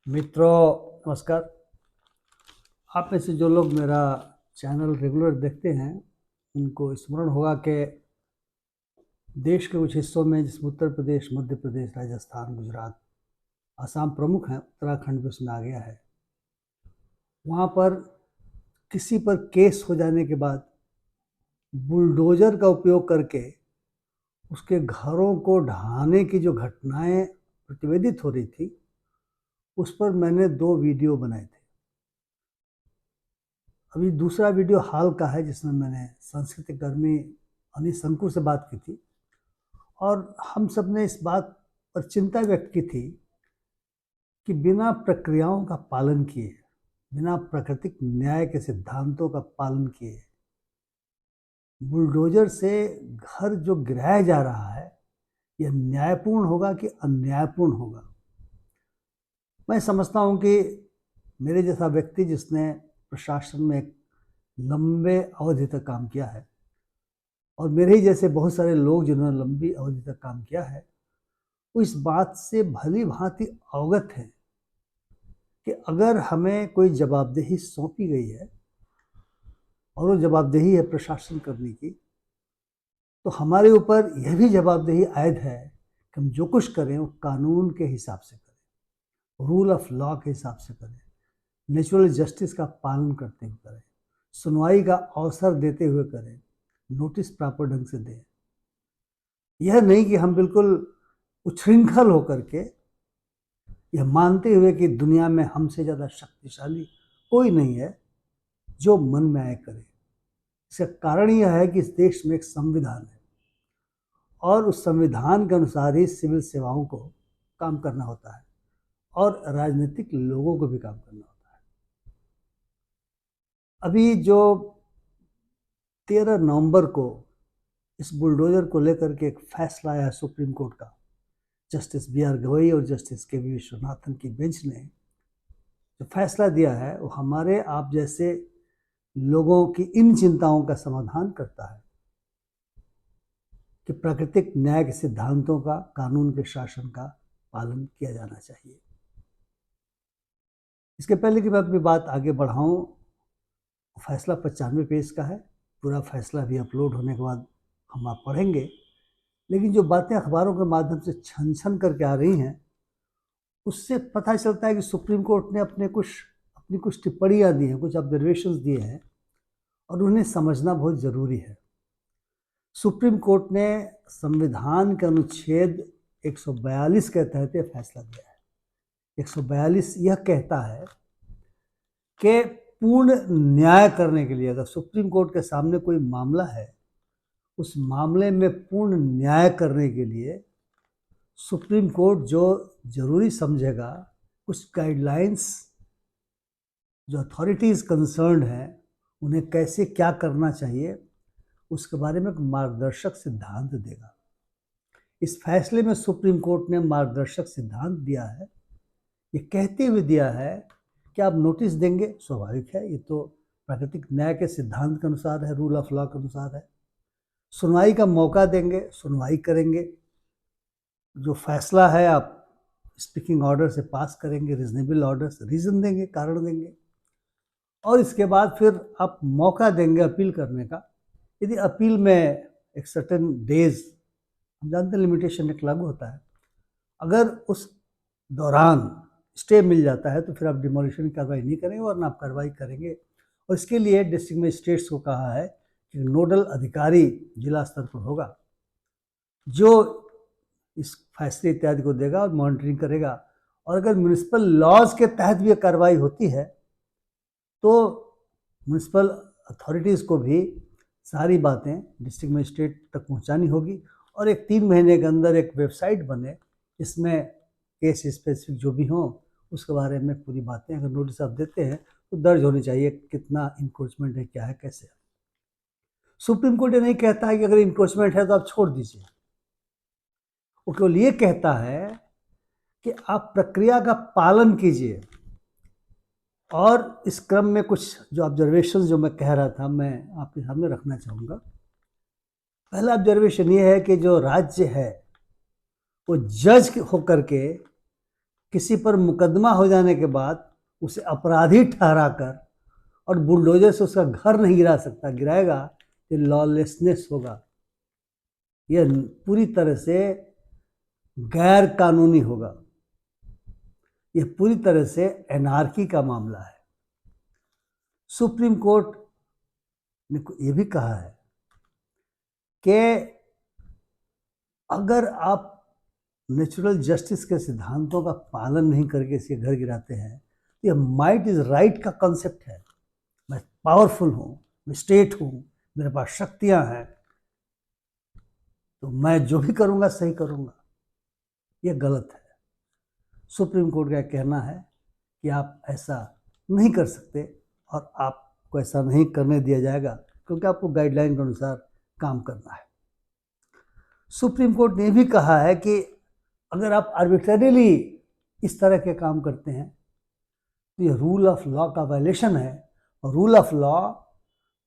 मित्रों नमस्कार। आप में से जो लोग मेरा चैनल रेगुलर देखते हैं उनको स्मरण होगा कि देश के कुछ हिस्सों में, जिसमें उत्तर प्रदेश, मध्य प्रदेश, राजस्थान, गुजरात, असम प्रमुख हैं, उत्तराखंड भी उसमें आ गया है। वहाँ पर किसी पर केस हो जाने के बाद बुलडोजर का उपयोग करके उसके घरों को ढहाने की जो घटनाएं प्रतिवेदित हो रही थी, उस पर मैंने 2 वीडियो बनाए थे। अभी दूसरा वीडियो हाल का है जिसमें मैंने सांस्कृतिक कर्मी अनिश शंकुर से बात की थी और हम सब ने इस बात पर चिंता व्यक्त की थी कि बिना प्रक्रियाओं का पालन किए, बिना प्राकृतिक न्याय के सिद्धांतों का पालन किए बुलडोजर से घर जो गिराया जा रहा है, यह न्यायपूर्ण होगा कि अन्यायपूर्ण होगा। मैं समझता हूँ कि मेरे जैसा व्यक्ति जिसने प्रशासन में एक लंबे अवधि तक काम किया है और मेरे ही जैसे बहुत सारे लोग जिन्होंने लंबी अवधि तक काम किया है, वो इस बात से भली भांति अवगत हैं कि अगर हमें कोई जवाबदेही सौंपी गई है और वो जवाबदेही है प्रशासन करने की, तो हमारे ऊपर यह भी जवाबदेही आयद है कि हम जो कुछ करें वो कानून के हिसाब से करें, रूल ऑफ लॉ के हिसाब से करें, नेचुरल जस्टिस का पालन करते हुए करें, सुनवाई का अवसर देते हुए करें, नोटिस प्रॉपर ढंग से दें। यह नहीं कि हम बिल्कुल उच्छृंखल होकर के यह मानते हुए कि दुनिया में हमसे ज़्यादा शक्तिशाली कोई नहीं है, जो मन में आए करे। इसका कारण यह है कि इस देश में एक संविधान है और उस संविधान के अनुसार ही सिविल सेवाओं को काम करना होता है और राजनीतिक लोगों को भी काम करना होता है। अभी जो 13 नवंबर को इस बुलडोजर को लेकर के एक फैसला आया सुप्रीम कोर्ट का, जस्टिस बी.आर. गवई और जस्टिस के.वी. विश्वनाथन की बेंच ने जो फैसला दिया है, वो हमारे आप जैसे लोगों की इन चिंताओं का समाधान करता है कि प्राकृतिक न्याय के सिद्धांतों का, कानून के शासन का पालन किया जाना चाहिए। इसके पहले कि मैं अपनी बात आगे बढ़ाऊं, फैसला 95 पेज का है। पूरा फैसला भी अपलोड होने के बाद हम आप पढ़ेंगे, लेकिन जो बातें अखबारों के माध्यम से छन छन करके आ रही हैं, उससे पता चलता है कि सुप्रीम कोर्ट ने अपनी कुछ टिप्पणियाँ दी हैं, कुछ ऑब्जर्वेशंस दिए हैं और उन्हें समझना बहुत ज़रूरी है। सुप्रीम कोर्ट ने संविधान के अनुच्छेद 142 के तहत यह फैसला दिया है। 142 यह कहता है कि पूर्ण न्याय करने के लिए अगर सुप्रीम कोर्ट के सामने कोई मामला है, उस मामले में पूर्ण न्याय करने के लिए सुप्रीम कोर्ट जो जरूरी समझेगा, कुछ गाइडलाइंस जो अथॉरिटीज़ कंसर्न्ड हैं उन्हें कैसे क्या करना चाहिए, उसके बारे में एक मार्गदर्शक सिद्धांत देगा। इस फैसले में सुप्रीम कोर्ट ने मार्गदर्शक सिद्धांत दिया है, ये कहते हुए दिया है कि आप नोटिस देंगे, स्वाभाविक है, ये तो प्राकृतिक न्याय के सिद्धांत के अनुसार है, रूल ऑफ लॉ के अनुसार है। सुनवाई का मौका देंगे, सुनवाई करेंगे, जो फैसला है आप स्पीकिंग ऑर्डर से पास करेंगे, रीजनेबल ऑर्डर से रीज़न देंगे, कारण देंगे, और इसके बाद फिर आप मौका देंगे अपील करने का। यदि अपील में एक सर्टेन डेज, हम जानते हैं लिमिटेशन एक लागू होता है, अगर उस दौरान स्टे मिल जाता है तो फिर आप डिमोलिशन की कार्रवाई नहीं करेंगे, वरना आप कार्रवाई करेंगे। और इसके लिए डिस्ट्रिक्ट मजिस्ट्रेट्स को कहा है कि नोडल अधिकारी जिला स्तर पर होगा जो इस फैसले इत्यादि को देगा और मॉनिटरिंग करेगा। और अगर म्यूनिसिपल लॉज के तहत भी कार्रवाई होती है तो म्यूनिसिपल अथॉरिटीज़ को भी सारी बातें डिस्ट्रिक्ट मजिस्ट्रेट तक पहुंचानी होगी और एक 3 महीने के अंदर एक वेबसाइट बने, इसमें केस स्पेसिफिक जो भी हों उसके बारे में पूरी बातें, अगर नोटिस आप देते हैं तो दर्ज होनी चाहिए, कितना इंक्रोचमेंट है, क्या है, कैसे है। सुप्रीम कोर्ट ये नहीं कहता है कि अगर इंक्रोचमेंट है तो आप छोड़ दीजिए, वो केवल ये कहता है कि आप प्रक्रिया का पालन कीजिए। और इस क्रम में कुछ जो ऑब्जर्वेशन जो मैं कह रहा था, मैं आपके सामने रखना चाहूँगा। पहला ऑब्जर्वेशन ये है कि जो राज्य है वो जज होकर के किसी पर मुकदमा हो जाने के बाद उसे अपराधी ठहराकर और बुलडोजर से उसका घर नहीं गिरा सकता, गिराएगा ये लॉलेसनेस होगा, यह पूरी तरह से गैर कानूनी होगा, यह पूरी तरह से एनार्की का मामला है। सुप्रीम कोर्ट ने यह भी कहा है कि अगर आप नेचुरल जस्टिस के सिद्धांतों का पालन नहीं करके इसके घर गिराते हैं तो यह माइट इज राइट का कॉन्सेप्ट है। मैं पावरफुल हूँ, मैं स्टेट हूँ, मेरे पास शक्तियाँ हैं, तो मैं जो भी करूँगा सही करूँगा, यह गलत है। सुप्रीम कोर्ट का कहना है कि आप ऐसा नहीं कर सकते और आपको ऐसा नहीं करने दिया जाएगा क्योंकि आपको गाइडलाइन के अनुसार काम करना है। सुप्रीम कोर्ट ने भी कहा है कि अगर आप आर्बिट्रेरीली इस तरह के काम करते हैं तो यह रूल ऑफ लॉ का वायलेशन है, और रूल ऑफ लॉ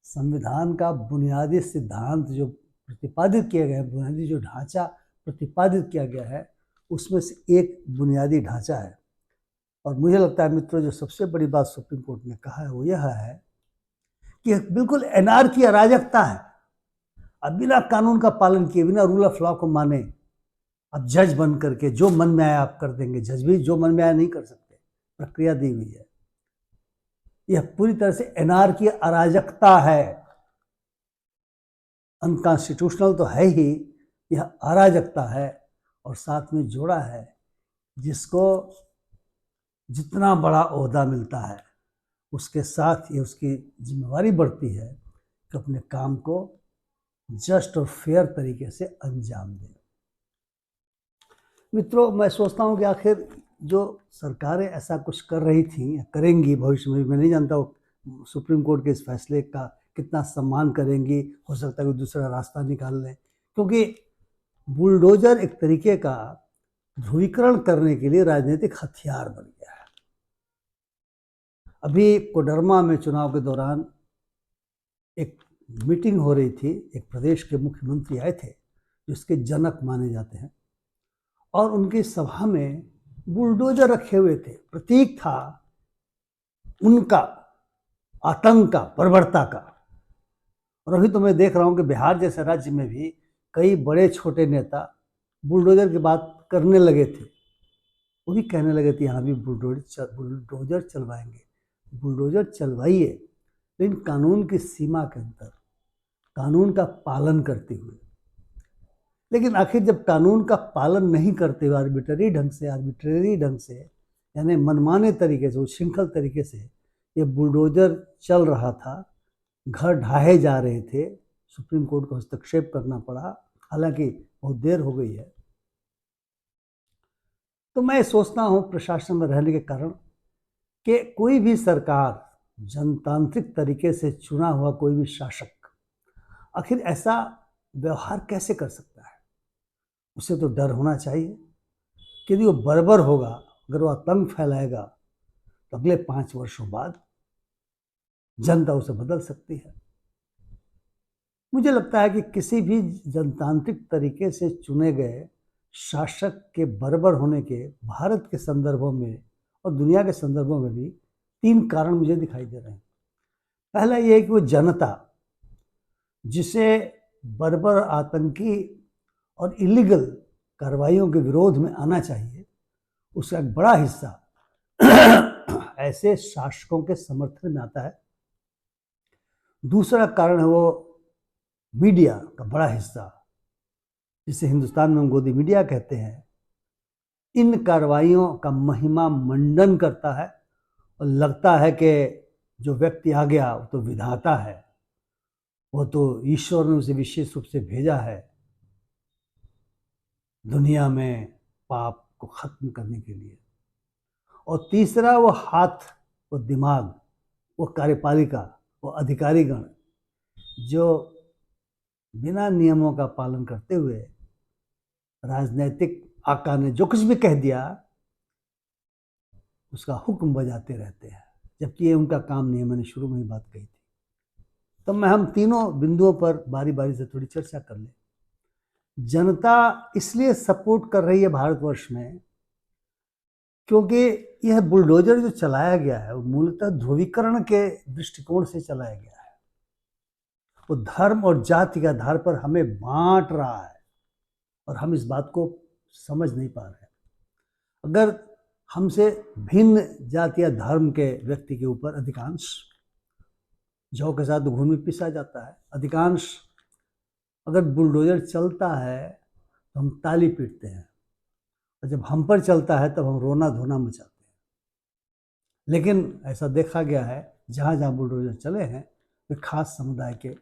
संविधान का बुनियादी सिद्धांत जो प्रतिपादित किया गया है, बुनियादी जो ढांचा प्रतिपादित किया गया है, उसमें से एक बुनियादी ढांचा है। और मुझे लगता है मित्रों, जो सबसे बड़ी बात सुप्रीम कोर्ट ने कहा है वो यह है कि बिल्कुल अनार्की, अराजकता है। अब बिना कानून का पालन किए, बिना रूल ऑफ लॉ को माने, अब जज बन करके जो मन में आया आप कर देंगे। जज भी जो मन में आया नहीं कर सकते, प्रक्रिया दी हुई है। यह पूरी तरह से एनार्की, अराजकता है, अनकॉन्स्टिट्यूशनल तो है ही, यह अराजकता है। और साथ में जोड़ा है, जिसको जितना बड़ा ओहदा मिलता है उसके साथ ये उसकी जिम्मेवारी बढ़ती है कि अपने काम को जस्ट और फेयर तरीके से अंजाम दे। मित्रों, मैं सोचता हूँ कि आखिर जो सरकारें ऐसा कुछ कर रही थी या करेंगी भविष्य में, मैं नहीं जानता वो सुप्रीम कोर्ट के इस फैसले का कितना सम्मान करेंगी। हो सकता है कि दूसरा रास्ता निकाल लें, क्योंकि बुलडोजर एक तरीके का ध्रुवीकरण करने के लिए राजनीतिक हथियार बन गया है। अभी कोडरमा में चुनाव के दौरान एक मीटिंग हो रही थी, एक प्रदेश के मुख्यमंत्री आए थे जिसके जनक माने जाते हैं, और उनकी सभा में बुलडोजर रखे हुए थे। प्रतीक था उनका आतंक का, बर्बरता का। और अभी तो मैं देख रहा हूँ कि बिहार जैसे राज्य में भी कई बड़े छोटे नेता बुलडोजर की बात करने लगे थे। वो भी कहने लगे थे यहाँ भी बुलडोजर चलवाएंगे। बुलडोजर चलवाइए, लेकिन कानून की सीमा के अंदर, कानून का पालन करते हुए। लेकिन आखिर जब कानून का पालन नहीं करते हुए आर्बिट्रेरी ढंग से यानी मनमाने तरीके से, उच्छृंखल तरीके से ये बुलडोजर चल रहा था, घर ढाहे जा रहे थे, सुप्रीम कोर्ट को हस्तक्षेप करना पड़ा, हालांकि बहुत देर हो गई है। तो मैं सोचता हूँ प्रशासन में रहने के कारण कि कोई भी सरकार, जनतांत्रिक तरीके से चुना हुआ कोई भी शासक आखिर ऐसा व्यवहार कैसे कर सकता है। उसे तो डर होना चाहिए कि यदि वो बर्बर होगा, अगर वो आतंक फैलाएगा तो अगले 5 वर्षों बाद जनता उसे बदल सकती है। मुझे लगता है कि किसी भी जनतांत्रिक तरीके से चुने गए शासक के बर्बर होने के भारत के संदर्भों में और दुनिया के संदर्भों में भी 3 कारण मुझे दिखाई दे रहे हैं। पहला ये है कि वो जनता, जिसे बर्बर, आतंकी और इलीगल कार्रवाइयों के विरोध में आना चाहिए, उसका एक बड़ा हिस्सा ऐसे शासकों के समर्थन में आता है। दूसरा कारण है वो मीडिया का बड़ा हिस्सा, जिसे हिंदुस्तान में हम गोदी मीडिया कहते हैं, इन कार्रवाइयों का महिमा मंडन करता है और लगता है कि जो व्यक्ति आ गया वो तो विधाता है, वो तो ईश्वर ने उसे विशेष रूप से भेजा है दुनिया में पाप को खत्म करने के लिए। और तीसरा वो हाथ, वो दिमाग, वो कार्यपालिका, वो अधिकारीगण जो बिना नियमों का पालन करते हुए राजनीतिक आका ने जो कुछ भी कह दिया उसका हुक्म बजाते रहते हैं, जबकि ये उनका काम नहीं है। मैंने शुरू में ही बात कही थी। तो हम तीनों बिंदुओं पर बारी बारी से थोड़ी चर्चा कर लें। जनता इसलिए सपोर्ट कर रही है भारतवर्ष में क्योंकि यह बुलडोजर जो चलाया गया है वो मूलतः ध्रुवीकरण के दृष्टिकोण से चलाया गया है। वो धर्म और जाति के आधार पर हमें बांट रहा है और हम इस बात को समझ नहीं पा रहे हैं। अगर हमसे भिन्न जाति या धर्म के व्यक्ति के ऊपर अधिकांश जौ के साथ घून में पिसा जाता है, अधिकांश अगर बुलडोजर चलता है तो हम ताली पीटते हैं, और जब हम पर चलता है तब हम रोना धोना मचाते हैं। लेकिन ऐसा देखा गया है जहाँ जहाँ बुलडोजर चले हैं वे खास समुदाय के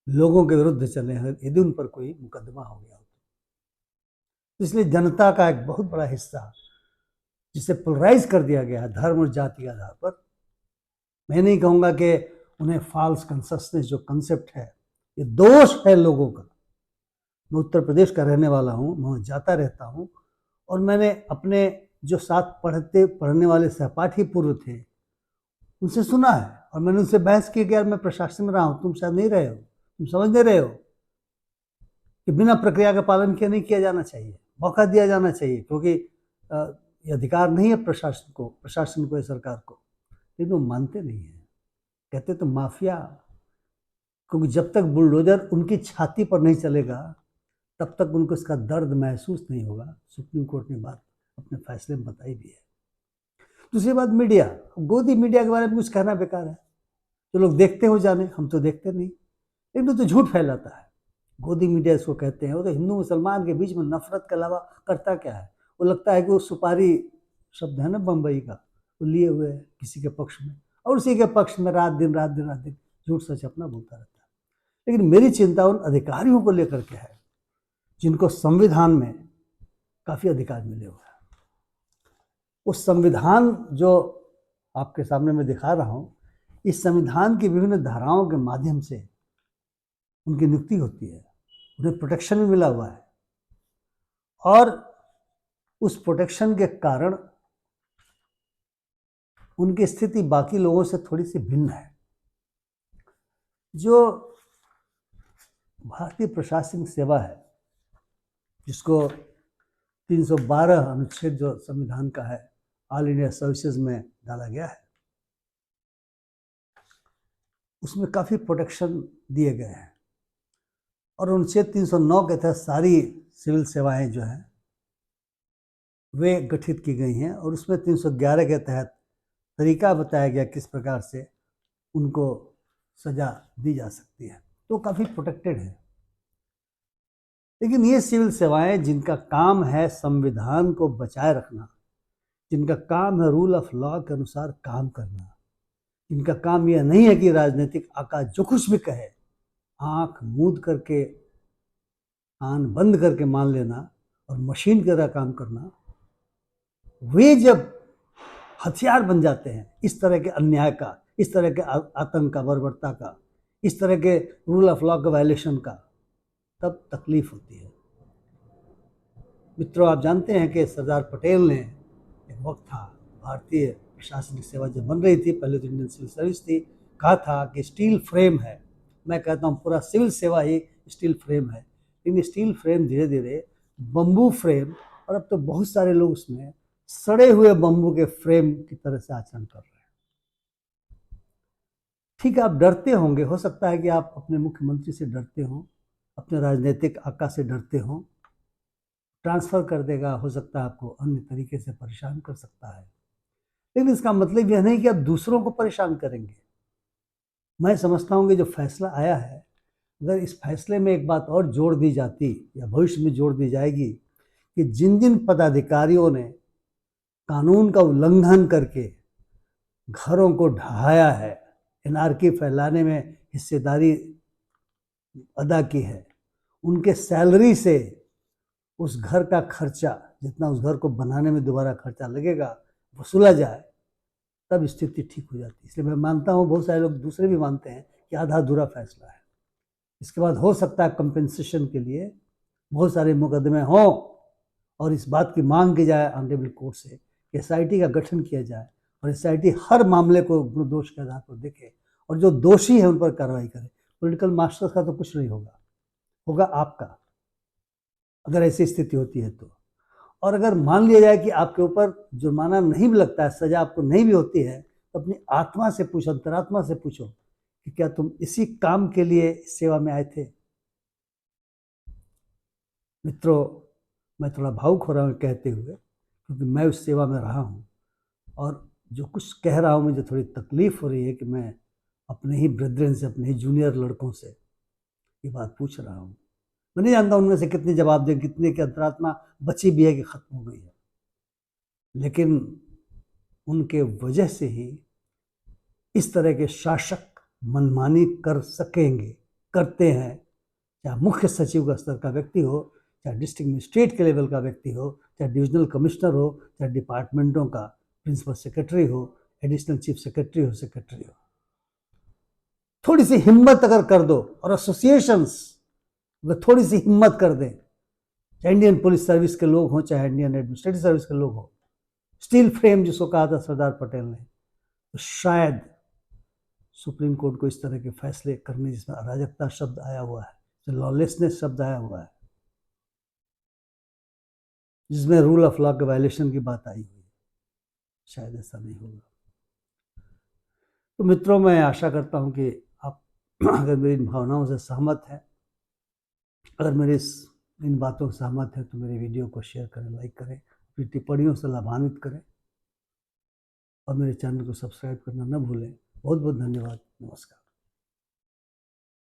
लोगों के विरुद्ध चले हैं, यदि उन पर कोई मुकदमा हो गया हो। इसलिए जनता का एक बहुत बड़ा हिस्सा जिसे पोलराइज कर दिया गया है धर्म और जाति के आधार पर, मैं नहीं कहूँगा कि उन्हें फॉल्स कंसिस्टेंस जो कंसेप्ट है ये दोष है लोगों का। मैं उत्तर प्रदेश का रहने वाला हूँ, मैं वहाँ जाता रहता हूँ, और मैंने अपने जो साथ पढ़ने वाले सहपाठी पूर्व थे उनसे सुना है, और मैंने उनसे बहस की कि यार मैं प्रशासन में रहा हूँ, तुम शायद नहीं रहे हो, तुम समझ नहीं रहे हो कि बिना प्रक्रिया का पालन किया नहीं किया जाना चाहिए, मौका दिया जाना चाहिए, क्योंकि ये अधिकार नहीं है प्रशासन को या सरकार को। लेकिन वो मानते नहीं हैं, कहते तो माफिया, क्योंकि जब तक बुलडोजर उनकी छाती पर नहीं चलेगा तब तक उनको इसका दर्द महसूस नहीं होगा। सुप्रीम कोर्ट ने बात अपने फैसले में बताई भी है। दूसरी बात, मीडिया, गोदी मीडिया के बारे में कुछ कहना बेकार है। जो लोग देखते हो जाने, हम तो देखते नहीं, लेकिन वो तो झूठ फैलाता है। गोदी मीडिया इसको कहते हैं। वो तो हिंदू मुसलमान के बीच में नफरत के अलावा करता क्या है? वो लगता है कि वो सुपारी शब्द है ना बम्बई का, वो लिए हुए है किसी के पक्ष में, और उसी के पक्ष में रात दिन झूठ सच अपना बोलता रहता है। लेकिन मेरी चिंता उन अधिकारियों को लेकर के है जिनको संविधान में काफ़ी अधिकार मिले हुए हैं। उस संविधान जो आपके सामने मैं दिखा रहा हूँ, इस संविधान की विभिन्न धाराओं के माध्यम से उनकी नियुक्ति होती है, उन्हें प्रोटेक्शन भी मिला हुआ है, और उस प्रोटेक्शन के कारण उनकी स्थिति बाकी लोगों से थोड़ी सी भिन्न है। जो भारतीय प्रशासनिक सेवा है, जिसको 312 अनुच्छेद जो संविधान का है ऑल इंडिया सर्विसेज में डाला गया है, उसमें काफ़ी प्रोटेक्शन दिए गए हैं, और अनुच्छेद 309 के तहत सारी सिविल सेवाएं जो हैं वे गठित की गई हैं, और उसमें 311 के तहत तरीका बताया गया किस प्रकार से उनको सजा दी जा सकती है, तो काफ़ी प्रोटेक्टेड है। लेकिन ये सिविल सेवाएं जिनका काम है संविधान को बचाए रखना, जिनका काम है रूल ऑफ लॉ के अनुसार काम करना, जिनका काम यह नहीं है कि राजनीतिक आका जो कुछ भी कहे आंख मूंद करके कान बंद करके मान लेना और मशीन की तरह काम करना, वे जब हथियार बन जाते हैं इस तरह के अन्याय का, इस तरह के आतंक का, बर्बरता का, इस तरह के रूल ऑफ लॉ का वायलेशन का, तब तकलीफ होती है। मित्रों, आप जानते हैं कि सरदार पटेल ने एक वक्त था, भारतीय प्रशासनिक सेवा जब बन रही थी, पहले तो इंडियन सिविल सर्विस थी, कहा था कि स्टील फ्रेम है। मैं कहता हूँ पूरा सिविल सेवा ही स्टील फ्रेम है, लेकिन स्टील फ्रेम धीरे धीरे बम्बू फ्रेम, और अब तो बहुत सारे लोग उसमें सड़े हुए बम्बू के फ्रेम की तरह से आचरण कर रहे हैं। ठीक है, आप डरते होंगे, हो सकता है कि आप अपने मुख्यमंत्री से डरते हो, अपने राजनीतिक आका से डरते हो, ट्रांसफ़र कर देगा, हो सकता है आपको अन्य तरीके से परेशान कर सकता है, लेकिन इसका मतलब यह नहीं कि आप दूसरों को परेशान करेंगे। मैं समझता हूँ कि जो फैसला आया है, अगर इस फैसले में एक बात और जोड़ दी जाती या भविष्य में जोड़ दी जाएगी कि जिन जिन पदाधिकारियों ने कानून का उल्लंघन करके घरों को ढहाया है, एनार्की फैलाने में हिस्सेदारी अदा की है, उनके सैलरी से उस घर का खर्चा, जितना उस घर को बनाने में दोबारा खर्चा लगेगा, वसूला जाए, तब स्थिति ठीक हो जाती है। इसलिए मैं मानता हूँ, बहुत सारे लोग दूसरे भी मानते हैं कि आधा अधूरा फैसला है। इसके बाद हो सकता है कंपेंसेशन के लिए बहुत सारे मुकदमे हों, और इस बात की मांग की जाए ऑनरेबल कोर्ट से कि एसआईटी का गठन किया जाए, और एसआईटी हर मामले को दोष के आधार पर देखे, और जो दोषी है उन पर कार्रवाई करे। पॉलिटिकल मास्टर्स का तो कुछ नहीं होगा, होगा आपका, अगर ऐसी स्थिति होती है तो। और अगर मान लिया जाए कि आपके ऊपर जुर्माना नहीं भी लगता है, सजा आपको नहीं भी होती है, तो अपनी आत्मा से पूछो, अंतरात्मा से पूछो कि क्या तुम इसी काम के लिए सेवा में आए थे। मित्रों, मैं थोड़ा भावुक हो रहा हूँ कहते हुए, क्योंकि मैं उस सेवा में रहा हूँ और जो कुछ कह रहा हूँ मुझे थोड़ी तकलीफ हो रही है कि मैं अपने ही ब्रदरन से, अपने ही जूनियर लड़कों से ये बात पूछ रहा हूँ। मैं नहीं जानता उनमें से कितने जवाब दें, कितने की अंतरात्मा बची भी है कि खत्म हो गई है, लेकिन उनके वजह से ही इस तरह के शासक मनमानी कर सकेंगे, करते हैं। चाहे मुख्य सचिव का स्तर का व्यक्ति हो, चाहे डिस्ट्रिक्ट मजिस्ट्रेट के लेवल का व्यक्ति हो, चाहे डिविजनल कमिश्नर हो, चाहे डिपार्टमेंटों का प्रिंसिपल सेक्रेटरी हो, एडिशनल चीफ सेक्रेटरी हो। थोड़ी सी हिम्मत अगर कर दो, और एसोसिएशंस अगर थोड़ी सी हिम्मत कर दें, चाहे इंडियन पुलिस सर्विस के लोग हों, चाहे इंडियन एडमिनिस्ट्रेटिव सर्विस के लोग हों, स्टील फ्रेम जिसको कहा था सरदार पटेल ने, तो शायद सुप्रीम कोर्ट को इस तरह के फैसले करने जिसमें अराजकता शब्द आया हुआ है, लॉलेसनेस शब्द आया हुआ है, जिसमें रूल ऑफ लॉ के वायलेशन की बात आई हुई, शायद ऐसा नहीं होगा। तो मित्रों, मैं आशा करता हूं कि आप अगर मेरी इन भावनाओं से सहमत हैं, अगर मेरे इन बातों से सहमत है, तो मेरे वीडियो को शेयर करें, लाइक करें, अपनी टिप्पणियों से लाभान्वित करें और मेरे चैनल को सब्सक्राइब करना न भूलें। बहुत बहुत धन्यवाद। नमस्कार।